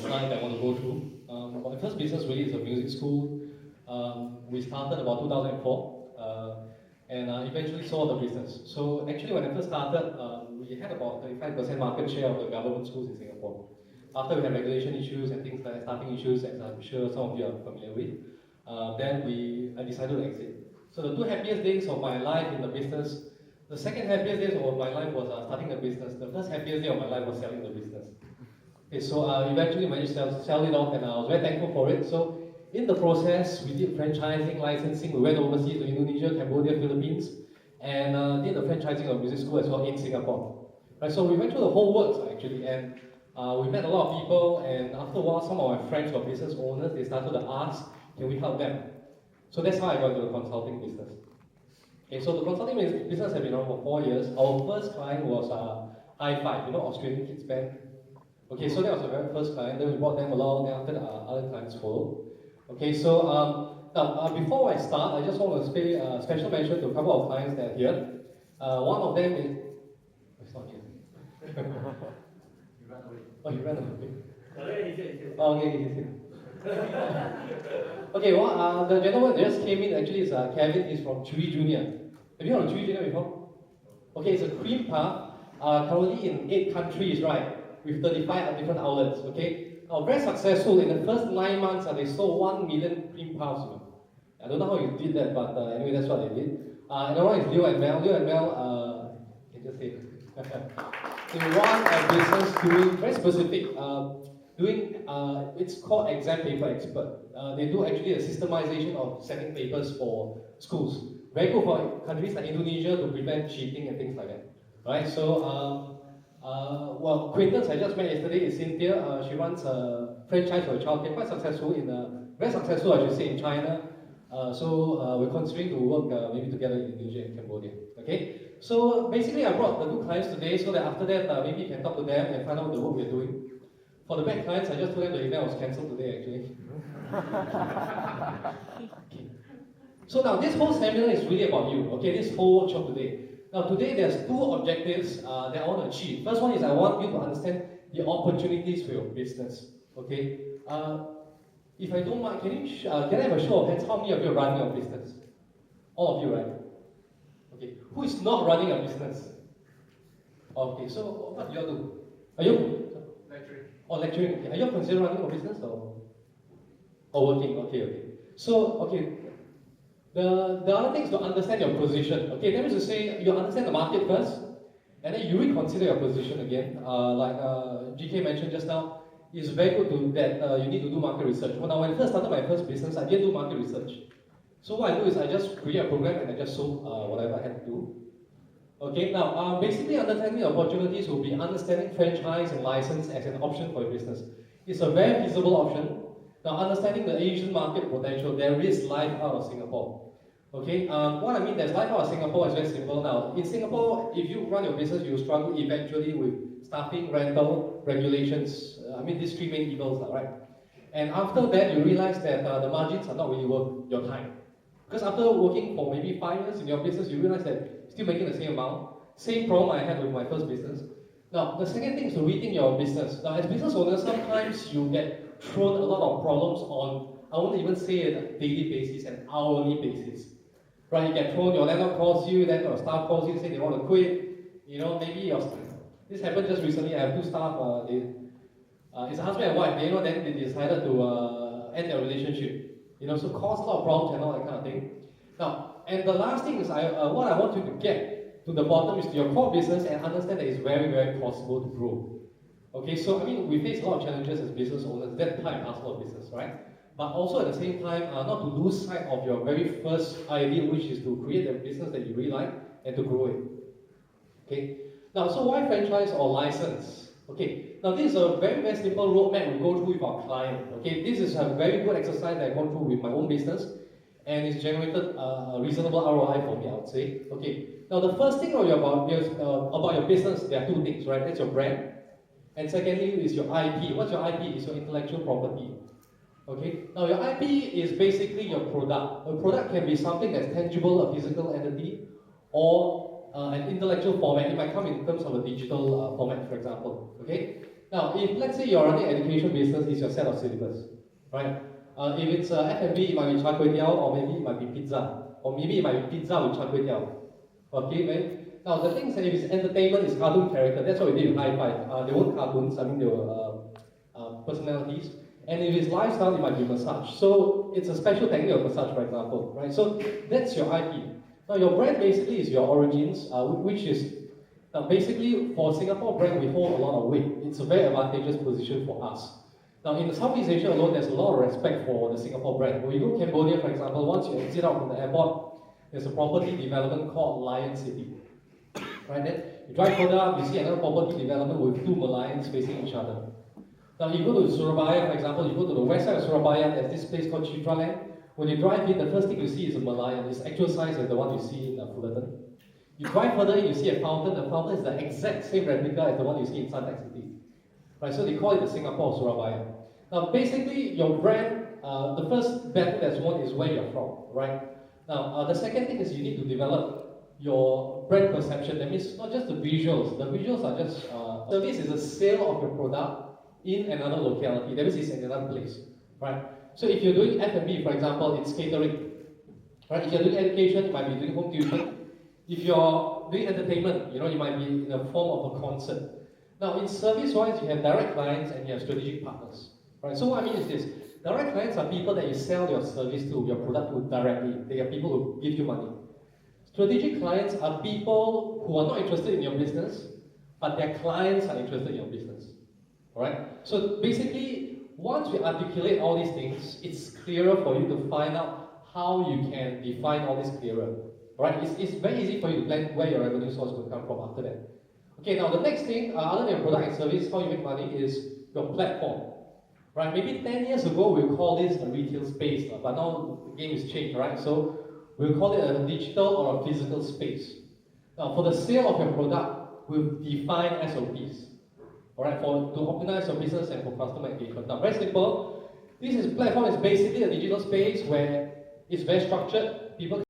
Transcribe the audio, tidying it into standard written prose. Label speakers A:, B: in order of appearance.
A: slide that I want to go through. My first business really is a music school. We started about 2004 and eventually sold the business. So actually when I first started, we had about 35% market share of the government schools in Singapore. After we had regulation issues and things like staffing issues, as I'm sure some of you are familiar with, I decided to exit. So the two happiest days of my life in the business, the second happiest days of my life was starting the business. The first happiest day of my life was selling the business. Okay, so eventually managed to sell it off, and I was very thankful for it. So in the process, we did franchising, licensing. We went overseas to Indonesia, Cambodia, Philippines, and did the franchising of music school as well in Singapore. Right, so we went through the whole works actually, and we met a lot of people. And after a while, some of my friends were business owners. They started to ask, can we help them? So that's how I got into the consulting business. Okay, so the consulting business has been around for 4 years. Our first client was Hi5, Australian kids band. Okay, so that was the very first client. Then we brought them along. Then after that, other clients followed. Okay, so now before I start, I just want to pay special mention to a couple of clients that are here. One of them is. It's not here.
B: You ran away.
A: Oh, you ran away.
B: He's here.
A: Oh, okay, he's here. Okay, well, the gentleman that just came in actually is Kevin. He's from Chewy Junior. Have you heard of Chewy Junior before? Okay, it's a cream puff, currently in 8 countries, right? With 35 different outlets, okay? Very successful. In the first 9 months, they sold 1 million cream puffs. I don't know how you did that, but anyway, that's what they did. Another one is Leo and Mel. Leo and Mel, you can just say they run a business doing very specific, it's called Exam Paper Expert. They do actually a systemization of setting papers for schools. Very good for countries like Indonesia to prevent cheating and things like that. Right? So, well, acquaintance I just met yesterday is Cynthia. She runs a franchise for childcare, quite successful very successful, I should say, in China. So we're considering to work maybe together in Indonesia and Cambodia. Okay. So basically, I brought the 2 clients today so that after that, maybe you can talk to them and find out the work we're doing. For the bad clients, I just told them the event was cancelled today, actually. Okay. So now this whole seminar is really about you. Okay, this whole workshop today. Now today there's 2 objectives that I want to achieve. First one is I want you to understand the opportunities for your business. Okay. If I don't mind, can I have a show of hands? How many of you are running a business? All of you, right? Okay. Who is not running a business? Okay. So what do you all do? Are you
B: Lecturing.
A: Oh, lecturing. Okay. Are you considering running a business or working? Okay. So The other thing is to understand your position. Okay, that means to say you understand the market first, and then you reconsider your position again. Like GK mentioned just now, it's very good that you need to do market research. Well, now when I first started my first business, I didn't do market research. So what I do is I just create a program and I just sold whatever I had to do. Okay, now basically understanding the opportunities will be understanding franchise and license as an option for your business. It's a very feasible option. Now understanding the Asian market potential, there is life out of Singapore. Okay, what I mean there's life out of Singapore is very simple now. In Singapore, if you run your business, you struggle eventually with staffing, rental, regulations. These 3 main evils, right? And after that, you realize that the margins are not really worth your time. Because after working for maybe 5 years in your business, you realize that you're still making the same amount. Same problem I had with my first business. Now, the second thing is to rethink your business. Now, as business owners, sometimes you get thrown a lot of problems on, I won't even say it on a daily basis, an hourly basis. Right, you get thrown, your landlord calls you, then your staff calls you, say they want to quit. Maybe this happened just recently. I have 2 staff, it's a husband and wife, then they decided to end their relationship. So cause a lot of problems and all that kind of thing. Now, and the last thing is what I want you to get to the bottom is to your core business and understand that it's very, very possible to grow. Okay, so we face a lot of challenges as business owners. That's why I'm asking for business, right? But also at the same time, not to lose sight of your very first idea, which is to create a business that you really like and to grow it. Okay. Now, so why franchise or license? Okay. Now, this is a very, very simple roadmap we go through with our client. Okay. This is a very good exercise that I've gone through with my own business, and it's generated a reasonable ROI for me, I would say. Okay. Now, the first thing about your business, there are 2 things, right? That's your brand, and secondly is your IP. What's your IP? It's your intellectual property. Okay, now your IP is basically your product. A product can be something that's tangible, a physical entity, or an intellectual format. It might come in terms of a digital format, for example. Okay, Now, if let's say you're running education business, it's your set of syllabus, right? If it's F&B, it might be char kway teow, or maybe it might be pizza, or maybe it might be pizza with char kway teow. Okay, right? Now, the thing is that if it's entertainment, it's cartoon character. That's what we did with High Five. They weren't cartoons, I mean, they were personalities. And if it's lifestyle, it might be massage. So it's a special technique of massage, for example, right? So that's your IP. Now, your brand basically is your origins, which is now basically for Singapore brand, we hold a lot of weight. It's a very advantageous position for us. Now, in Southeast Asia alone, there's a lot of respect for the Singapore brand. When you go to Cambodia, for example, once you exit out from the airport, there's a property development called Lion City. Right, then you drive further up, you see another property development with two Merlions facing each other. Now you go to Surabaya, for example, you go to the west side of Surabaya, there's this place called Chitra Land. When you drive in, the first thing you see is a Merlion. It's actual size as the one you see in Fullerton. You drive further, you see a fountain. The fountain is the exact same replica as the one you see in Suntec City. Right, so they call it the Singapore of Surabaya. Now basically, your brand, the first battle that's won is where you're from, right? Now the second thing is you need to develop your brand perception. That means not just the visuals. The visuals are just service is a sale of your product in another locality. That means it's in another place, right? So if you're doing F&B, for example, it's catering, right? If you're doing education, you might be doing home tuition. If you're doing entertainment, you might be in the form of a concert. Now, in service-wise, you have direct clients and you have strategic partners, right? So what I mean is this: direct clients are people that you sell your service to, your product to directly. They are people who give you money. Strategic clients are people who are not interested in your business, but their clients are interested in your business. Alright? So basically, once we articulate all these things, it's clearer for you to find out how you can define all this clearer. Alright? It's very easy for you to plan where your revenue source will come from after that. Okay, now the next thing, other than your product and service, how you make money is your platform. Right? Maybe 10 years ago, we call this a retail space, but now the game has changed, right? So we'll call it a digital or a physical space. Now, for the sale of your product, we'll define SOPs. Alright, to optimize your business and for customer engagement. Now, very simple. This platform is basically a digital space where it's very structured. People